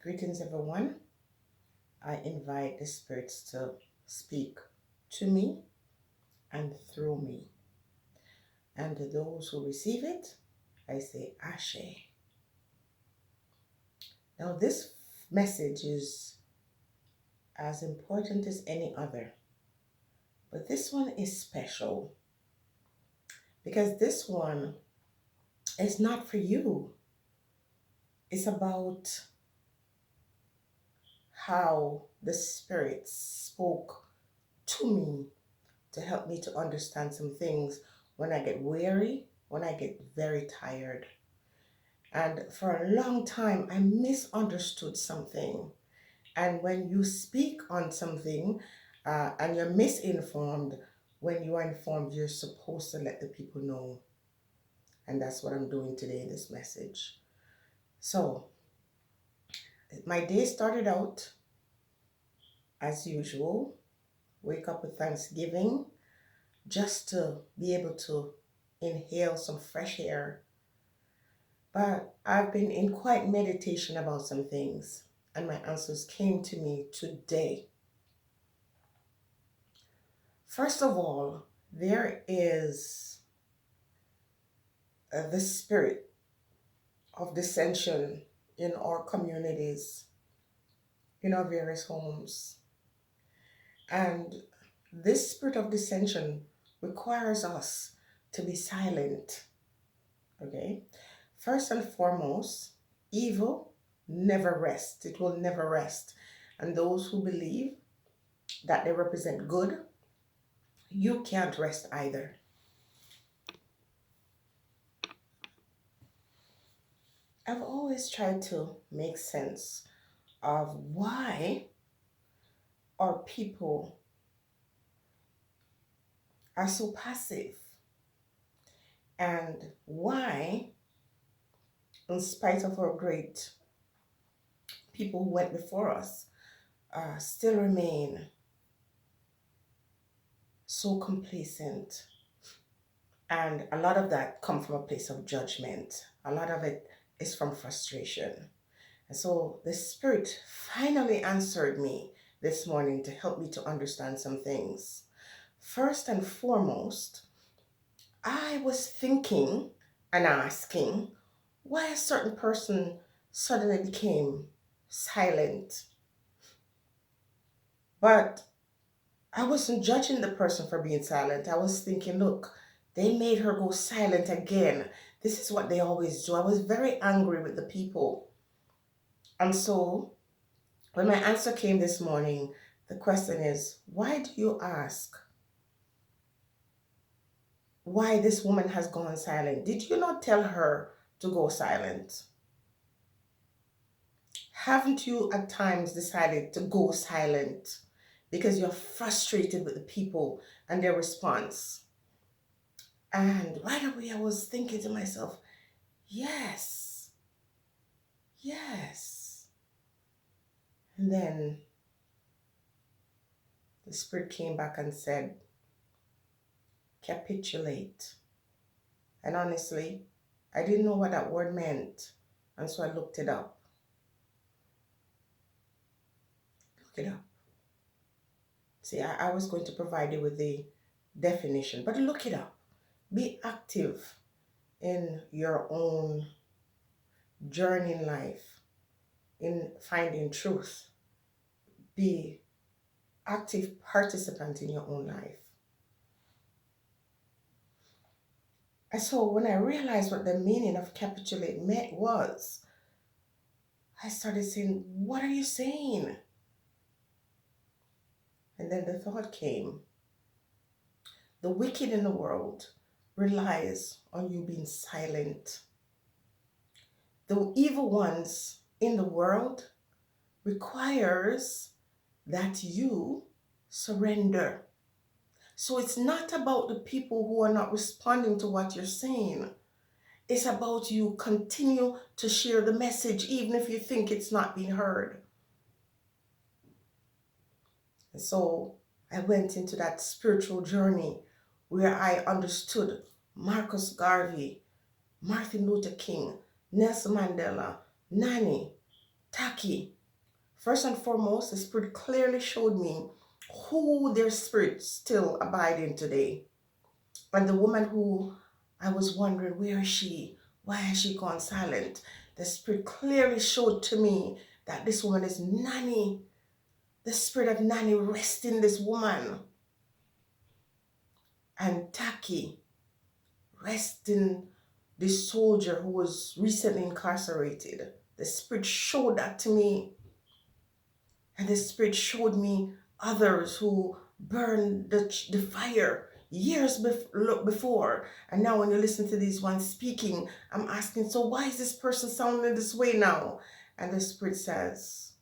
Greetings, everyone. I invite the spirits to speak to me and through me. And to those who receive it, I say Ashe. Now, this message is as important as any other, but this one is special because this one is not for you. It's about how the spirits spoke to me to help me to understand some things when I get weary, when I get very tired. And for a long time, I misunderstood something. And when you speak on something and you're misinformed, when you are informed, you're supposed to let the people know. And that's what I'm doing today in this message. So, my day started out as usual. Wake up with Thanksgiving just to be able to inhale some fresh air. But I've been in quiet meditation about some things, and my answers came to me today. First of all, there is the spirit of dissension in our communities, in our various homes. And this spirit of dissension requires us to be silent. Okay? First and foremost, evil never rests. It will never rest. And those who believe that they represent good, you can't rest either. I've always tried to make sense of why our people are so passive and why, in spite of our great people who went before us, still remain so complacent. And a lot of that comes from a place of judgment. A lot of it is from frustration. And so the Spirit finally answered me this morning to help me to understand some things. First and foremost, I was thinking and asking why a certain person suddenly became silent. But I wasn't judging the person for being silent. I was thinking, look, they made her go silent again. This is what they always do. I was very angry with the people. And so when my answer came this morning, the question is, why do you ask why this woman has gone silent? Did you not tell her to go silent? Haven't you at times decided to go silent because you're frustrated with the people and their response? And right away I was thinking to myself, yes, yes. And then the Spirit came back and said, capitulate. And honestly, I didn't know what that word meant. And so I looked it up. Look it up. See, I was going to provide you with the definition, but look it up. Be active in your own journey in life, in finding truth. Be active participant in your own life. And so when I realized what the meaning of capitulate meant was, I started saying, what are you saying? And then the thought came, the wicked in the world relies on you being silent. The evil ones in the world requires that you surrender. So it's not about the people who are not responding to what you're saying. It's about you continue to share the message even if you think it's not being heard. And so I went into that spiritual journey where I understood Marcus Garvey, Martin Luther King, Nelson Mandela, Nani, Taki, First and foremost, the Spirit clearly showed me who their spirit still abide in today. And the woman who I was wondering, where is she? Why has she gone silent? The Spirit clearly showed to me that this woman is Nanny. The spirit of Nanny rests in this woman. And Taki rests in this soldier who was recently incarcerated. The Spirit showed that to me. And the Spirit showed me others who burned the fire years before. And now when you listen to these ones speaking, I'm asking, so why is this person sounding this way now? And the Spirit says,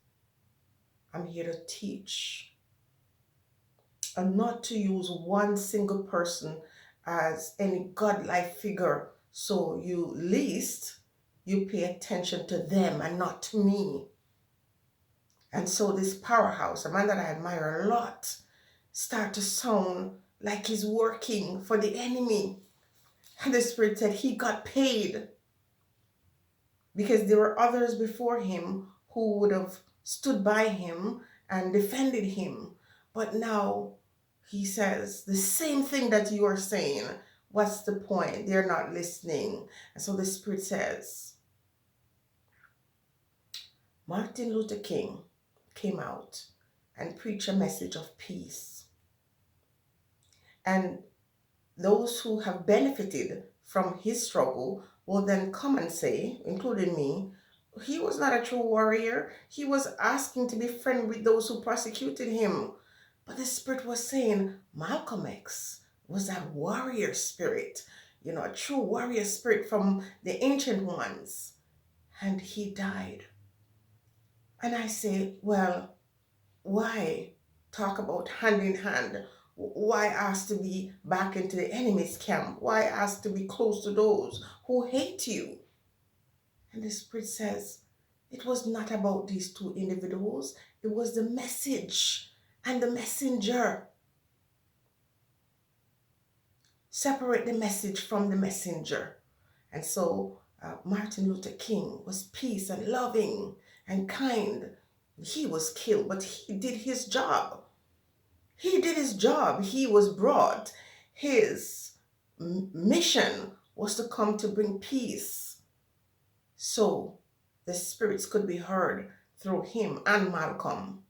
I'm here to teach. And not to use one single person as any godlike figure. So you pay attention to them and not to me. And so this powerhouse, a man that I admire a lot, start to sound like he's working for the enemy. And the Spirit said he got paid because there were others before him who would have stood by him and defended him. But now he says the same thing that you are saying. What's the point? They're not listening. And so the Spirit says, Martin Luther King came out and preached a message of peace. And those who have benefited from his struggle will then come and say, including me, he was not a true warrior. He was asking to be friend with those who persecuted him. But the Spirit was saying Malcolm X was that warrior spirit, a true warrior spirit from the ancient ones. And he died. And I say, well, why talk about hand in hand? Why ask to be back into the enemy's camp? Why ask to be close to those who hate you? And the Spirit says, it was not about these two individuals. It was the message and the messenger. Separate the message from the messenger. And so Martin Luther King was peace and loving and kind. He was killed, but he did his job. He did his job. He was brought. His mission was to come to bring peace. So the spirits could be heard through him and Malcolm.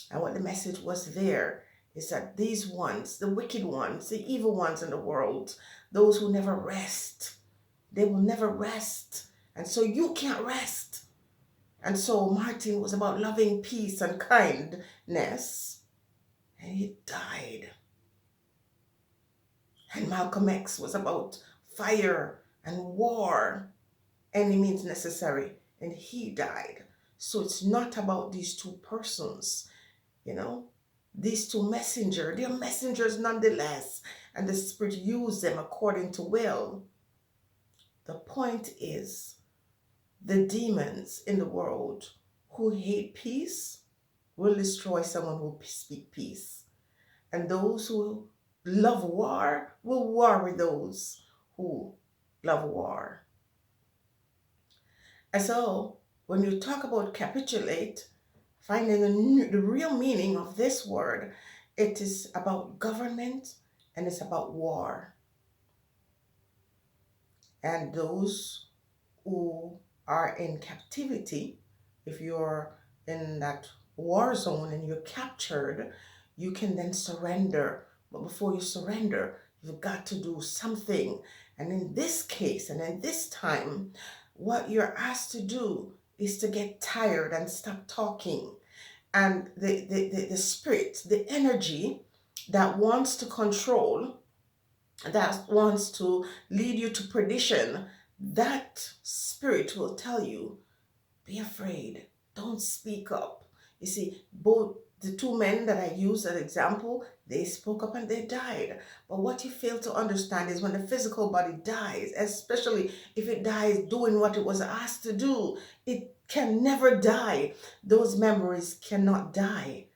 And what the message was there is that these ones, the wicked ones, the evil ones in the world, those who never rest, they will never rest. And so you can't rest. And so Martin was about loving peace and kindness. And he died. And Malcolm X was about fire and war, any means necessary. And he died. So it's not about these two persons, these two messengers. They're messengers nonetheless. And the Spirit used them according to will. The point is, the demons in the world who hate peace will destroy someone who speak peace. And those who love war will war with those who love war. And so, when you talk about capitulate, finding the real meaning of this word, it is about government and it's about war. And those who are in captivity, if you're in that war zone and you're captured, you can then surrender. But before you surrender, you've got to do something. And in this case, and in this time, what you're asked to do is to get tired and stop talking. And the spirit, the energy that wants to control, that wants to lead you to perdition, that spirit will tell you, be afraid, don't speak up. You see, both the two men that I used as an example, they spoke up and they died. But what you fail to understand is when the physical body dies, especially if it dies doing what it was asked to do, it can never die. Those memories cannot die.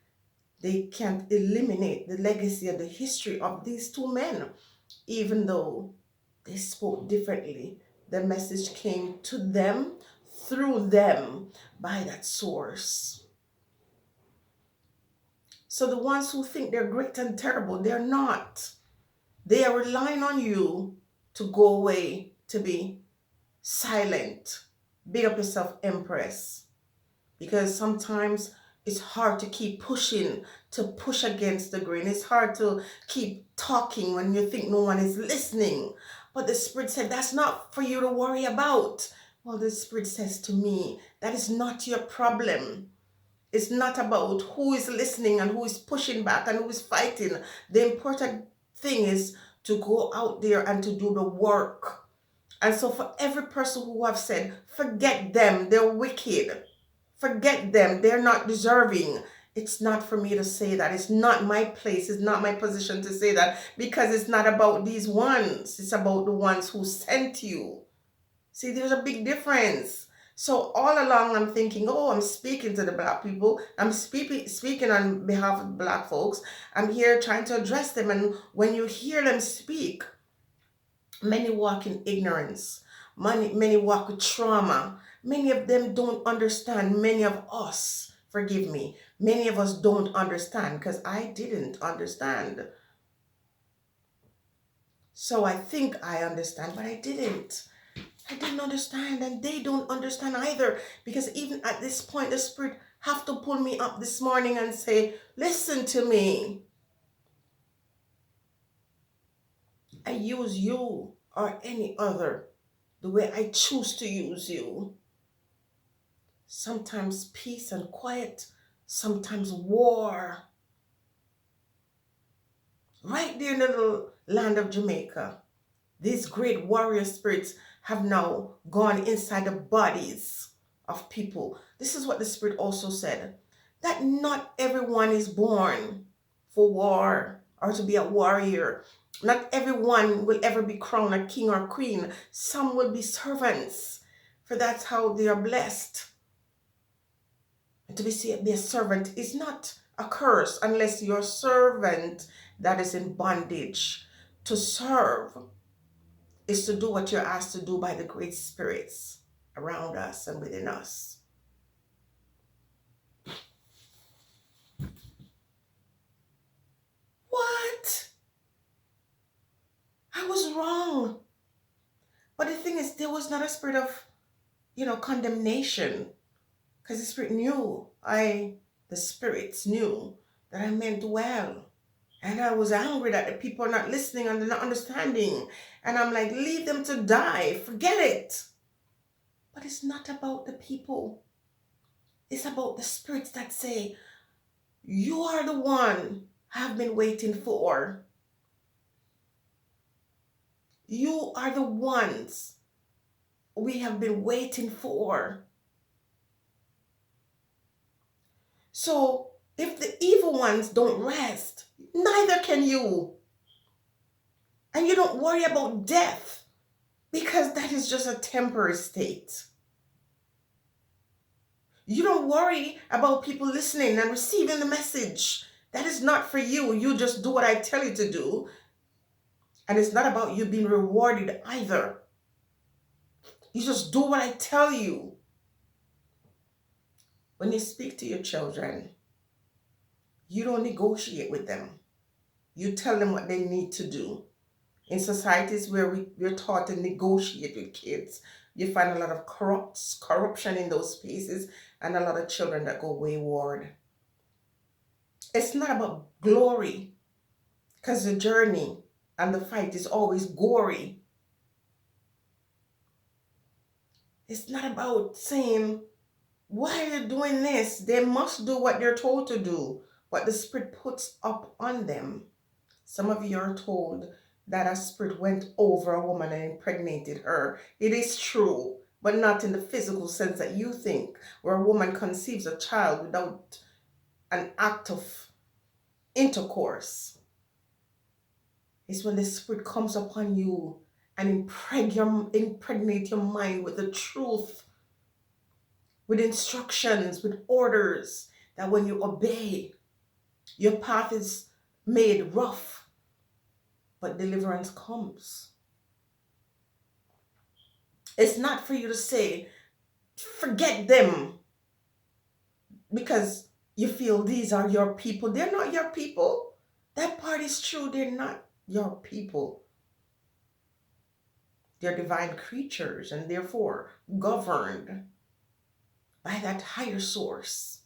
They can't eliminate the legacy and the history of these two men. Even though they spoke differently, the message came to them, through them, by that source. So the ones who think they're great and terrible, they're not. They are relying on you to go away, to be silent. Big up yourself, Empress. Because sometimes it's hard to keep pushing, to push against the grain. It's hard to keep talking when you think no one is listening. But the Spirit said, that's not for you to worry about. Well, the Spirit says to me, that is not your problem. It's not about who is listening and who is pushing back and who is fighting. The important thing is to go out there and to do the work. And so for every person who have said, forget them, they're wicked. Forget them, they're not deserving. It's not for me to say that. It's not my place. It's not my position to say that, because it's not about these ones. It's about the ones who sent you. See, there's a big difference. So all along I'm thinking, oh, I'm speaking to the black people. I'm speaking on behalf of black folks. I'm here trying to address them. And when you hear them speak, many walk in ignorance. Many walk with trauma. Many of them don't understand. Many of us, forgive me, many of us don't understand, because I didn't understand. So I think I understand, but I didn't. I didn't understand, and they don't understand either, because even at this point, the Spirit have to pull me up this morning and say, listen to me. I use you or any other the way I choose to use you. Sometimes peace and quiet, sometimes war. Right there in the little land of Jamaica, these great warrior spirits have now gone inside the bodies of people. This is what the Spirit also said, that not everyone is born for war or to be a warrior. Not everyone will ever be crowned a king or queen. Some will be servants, for that's how they are blessed. And to be a servant is not a curse unless you're a servant that is in bondage. To serve is to do what you're asked to do by the great spirits around us and within us. What? I was wrong. But the thing is, there was not a spirit of, condemnation, because the Spirit knew, the spirits knew that I meant well. And I was angry that the people are not listening and they're not understanding. And I'm like, leave them to die. Forget it. But it's not about the people. It's about the spirits that say, you are the one I've been waiting for. You are the ones we have been waiting for. So if the evil ones don't rest, neither can you. And you don't worry about death, because that is just a temporary state. You don't worry about people listening and receiving the message. That is not for you. You just do what I tell you to do. And it's not about you being rewarded either. You just do what I tell you. When you speak to your children, you don't negotiate with them. You tell them what they need to do. In societies where we're taught to negotiate with kids, you find a lot of corruption in those spaces and a lot of children that go wayward. It's not about glory, because the journey and the fight is always gory. It's not about saying, why are you doing this? They must do what they're told to do, what the Spirit puts up on them. Some of you are told that a spirit went over a woman and impregnated her. It is true, but not in the physical sense that you think, where a woman conceives a child without an act of intercourse. It's when the Spirit comes upon you and impregnate your mind with the truth, with instructions, with orders, that when you obey, your path is made rough, but deliverance comes. It's not for you to say, forget them, because You feel these are your people. They're not your people. That part is true. They're not your people. They're divine creatures and therefore governed by that higher source.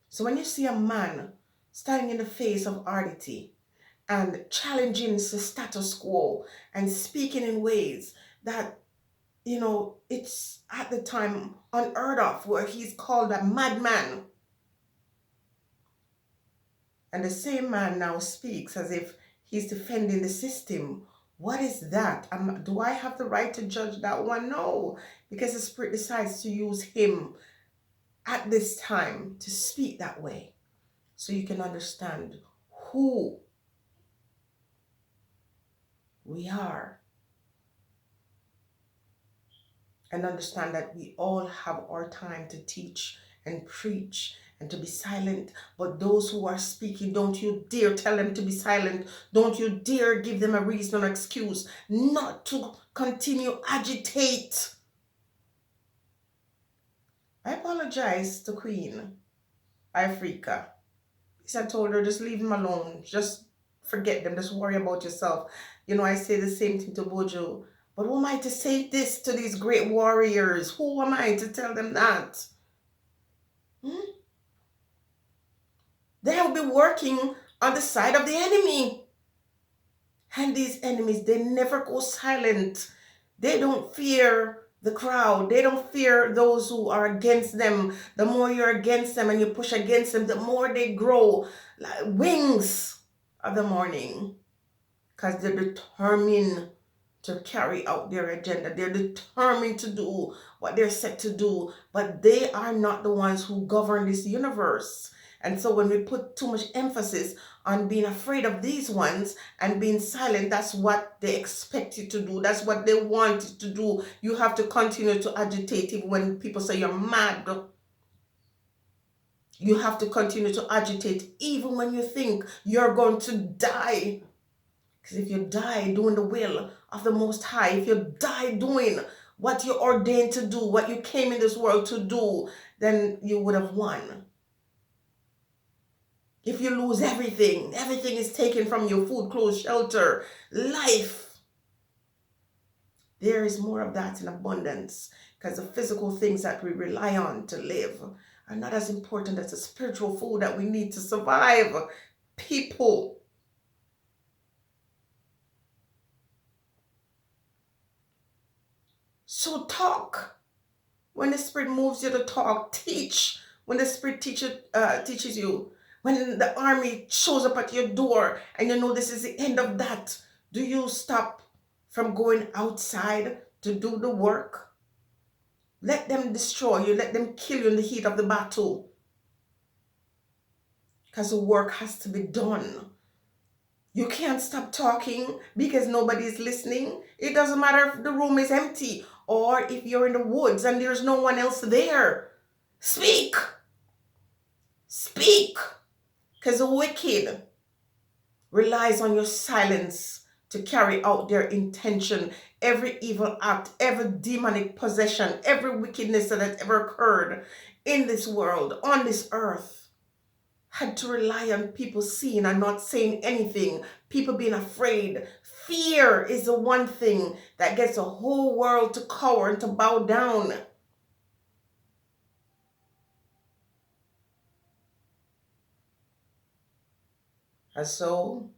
So when you see a man standing in the face of oddity and challenging the status quo and speaking in ways that, it's at the time unheard of, where he's called a madman, and the same man now speaks as if he's defending the system. What is that? Do I have the right to judge that one? No, because the Spirit decides to use him at this time to speak that way, so you can understand who we are and understand that we all have our time to teach and preach and to be silent. But those who are speaking, don't you dare tell them to be silent. Don't you dare give them a reason or excuse not to continue agitate. I apologize to Queen Africa. I told her, just leave him alone. Just forget them. Just worry about yourself. I say the same thing to Bojo. But who am I to say this to these great warriors? Who am I to tell them that? They'll be working on the side of the enemy. And these enemies, they never go silent. They don't fear the crowd. They don't fear those who are against them. The more you're against them and you push against them, the more they grow like wings of the morning. Because they're determined to carry out their agenda. They're determined to do what they're set to do. But they are not the ones who govern this universe. And so when we put too much emphasis on being afraid of these ones and being silent, that's what they expect you to do. That's what they want you to do. You have to continue to agitate even when people say you're mad. You have to continue to agitate even when you think you're going to die. Because if you die doing the will of the Most High, if you die doing what you're ordained to do, what you came in this world to do, then you would have won. If you lose everything, everything is taken from you: food, clothes, shelter, life. There is more of that in abundance, because the physical things that we rely on to live are not as important as the spiritual food that we need to survive. People. So talk. When the Spirit moves you to talk, teach. When the Spirit teaches you. When the army shows up at your door and you know this is the end of that, do you stop from going outside to do the work? Let them destroy you. Let them kill you in the heat of the battle. Because the work has to be done. You can't stop talking because nobody is listening. It doesn't matter if the room is empty or if you're in the woods and there's no one else there. Speak. Speak. Because the wicked relies on your silence to carry out their intention. Every evil act, every demonic possession, every wickedness that has ever occurred in this world, on this earth, had to rely on people seeing and not saying anything, people being afraid. Fear is the one thing that gets the whole world to cower and to bow down. And so,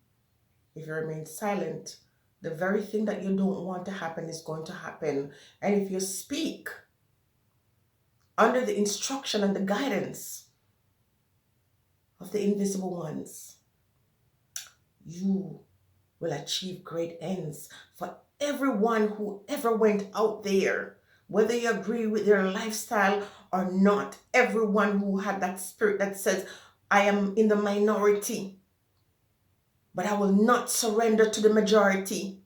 if you remain silent, the very thing that you don't want to happen is going to happen. And if you speak under the instruction and the guidance of the invisible ones, you will achieve great ends. For everyone who ever went out there, whether you agree with their lifestyle or not, everyone who had that spirit that says, I am in the minority, but I will not surrender to the majority.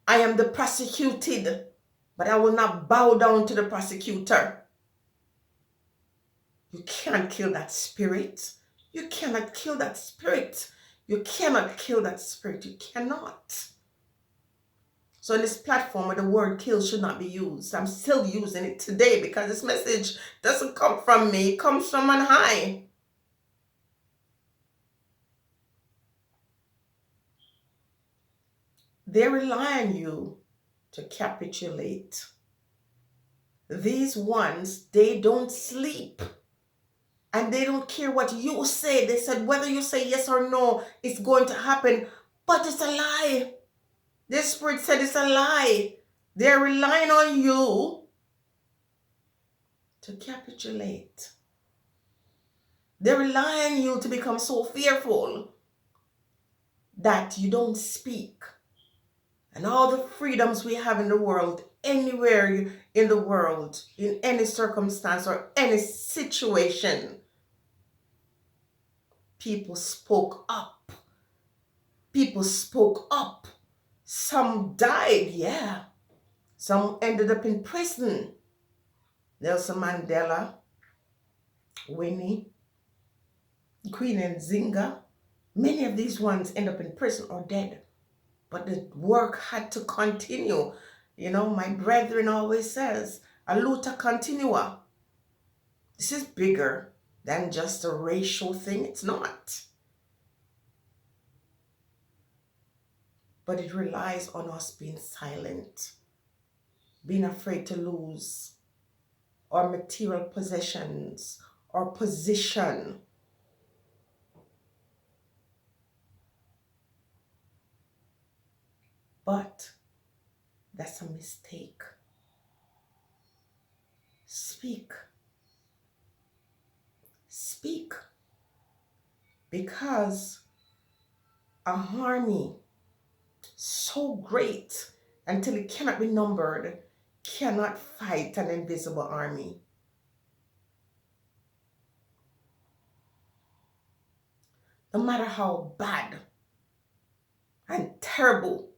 I am the persecuted, but I will not bow down to the persecutor. You can't kill that spirit. You cannot kill that spirit. You cannot kill that spirit. You cannot. So in this platform where the word kill should not be used, I'm still using it today because this message doesn't come from me, it comes from on high. They rely on you to capitulate. These ones, they don't sleep. And they don't care what you say. They said whether you say yes or no, it's going to happen. But it's a lie. Their spirit said it's a lie. They're relying on you to capitulate. They rely on you to become so fearful that you don't speak. And all the freedoms we have in the world, anywhere in the world, in any circumstance or any situation, people spoke up. People spoke up. Some died, yeah. Some ended up in prison. Nelson Mandela, Winnie, Queen Nzinga. Many of these ones end up in prison or dead. But the work had to continue. You know, my brethren always says, a luta continua. This is bigger than just a racial thing. It's not. But it relies on us being silent, being afraid to lose our material possessions or position. But that's a mistake. Speak. Speak. Because a army so great until it cannot be numbered cannot fight an invisible army. No matter how bad and terrible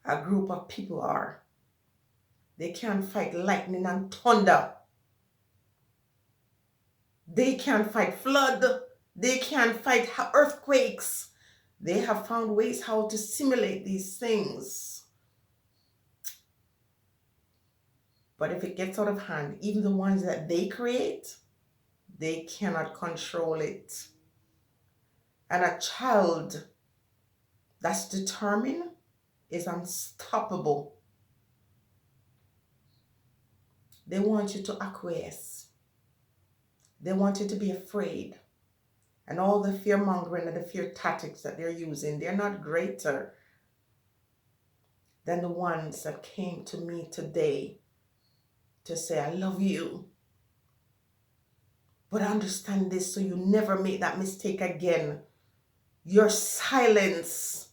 a group of people are, they can't fight lightning and thunder. They can't fight flood. They can't fight earthquakes. They have found ways how to simulate these things. But if it gets out of hand, even the ones that they create, they cannot control it. And a child that's determined is unstoppable. They want you to acquiesce. They want you to be afraid. And all the fear mongering and the fear tactics that they're using, they're not greater than the ones that came to me today to say, I love you. But understand this so you never make that mistake again. Your silence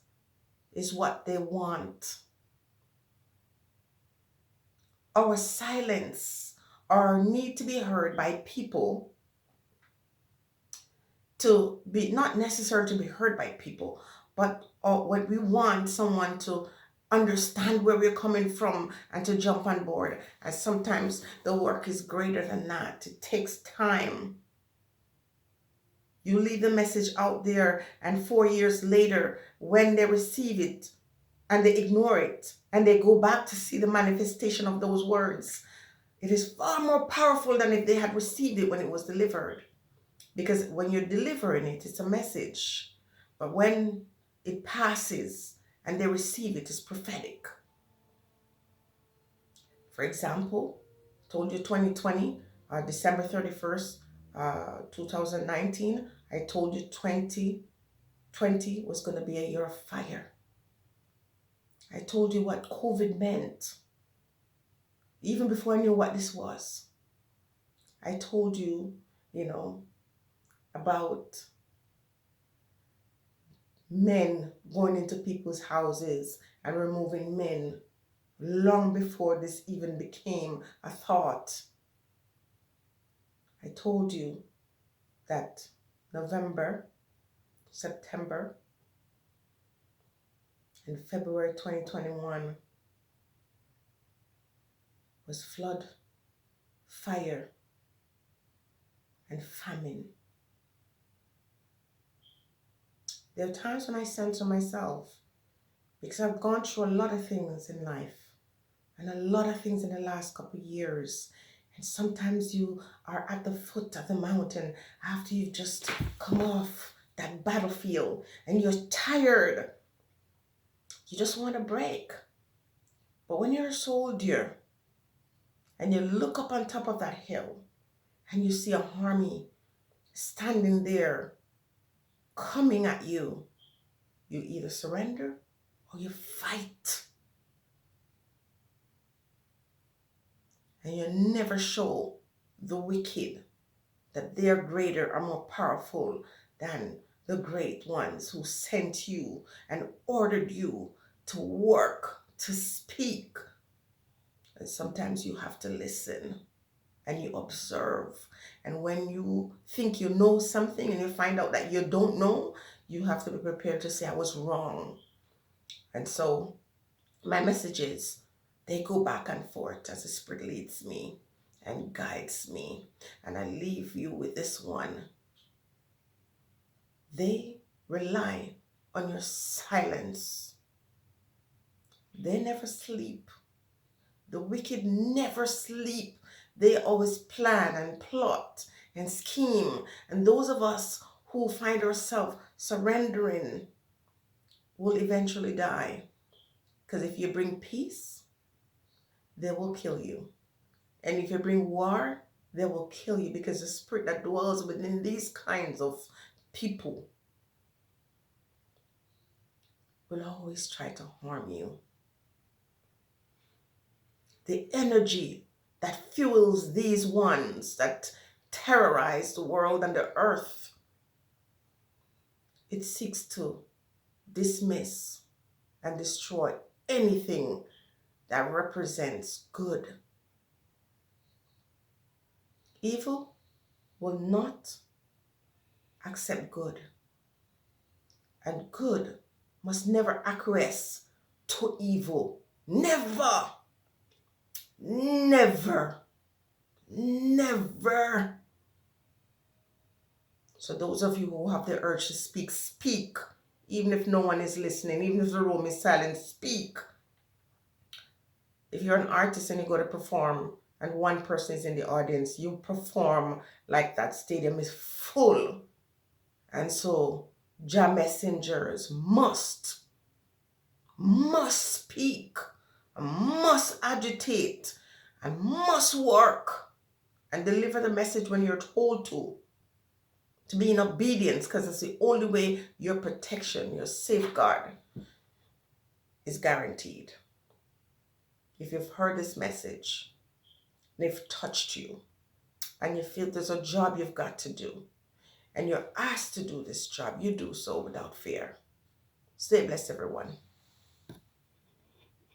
is what they want. Our silence, our need to be heard by people, to be not necessary to be heard by people, but what we want someone to understand where we're coming from and to jump on board. And sometimes the work is greater than that. It takes time. You leave the message out there, and 4 years later, when they receive it and they ignore it and they go back to see the manifestation of those words, it is far more powerful than if they had received it when it was delivered. Because when you're delivering it, it's a message. But when it passes and they receive it, it's prophetic. For example, told you 2020, December 31st, 2019, I told you 2020 was going to be a year of fire. I told you what COVID meant, even before I knew what this was. I told you, about men going into people's houses and removing men long before this even became a thought. I told you that November, September, and February 2021 was flood, fire, and famine. There are times when I censor myself because I've gone through a lot of things in life and a lot of things in the last couple of years. And sometimes you are at the foot of the mountain after you've just come off that battlefield and you're tired. You just want a break. But when you're a soldier and you look up on top of that hill and you see an army standing there coming at you, you either surrender or you fight. And you never show the wicked that they are greater or more powerful than the great ones who sent you and ordered you to work, to speak. And sometimes you have to listen and you observe. And when you think you know something and you find out that you don't know, you have to be prepared to say, I was wrong. And so my messages, they go back and forth as the Spirit leads me and guides me. And I leave you with this one. They rely on your silence. They never sleep. The wicked never sleep. They always plan and plot and scheme. And those of us who find ourselves surrendering will eventually die. Because if you bring peace, they will kill you. And if you bring war, they will kill you, because the spirit that dwells within these kinds of people will always try to harm you. The energy that fuels these ones that terrorize the world and the earth, it seeks to dismiss and destroy anything that represents good. Evil will not accept good, and good must never acquiesce to evil. Never, never, never. So those of you who have the urge to speak, speak. Even if no one is listening, even if the room is silent, speak. If you're an artist and you go to perform and one person is in the audience, you perform like that stadium is full. And so Jah messengers must speak, must agitate, and must work and deliver the message when you're told to be in obedience, because it's the only way your protection, your safeguard is guaranteed. If you've heard this message, and it's touched you, and you feel there's a job you've got to do, and you're asked to do this job, you do so without fear. Stay blessed, everyone.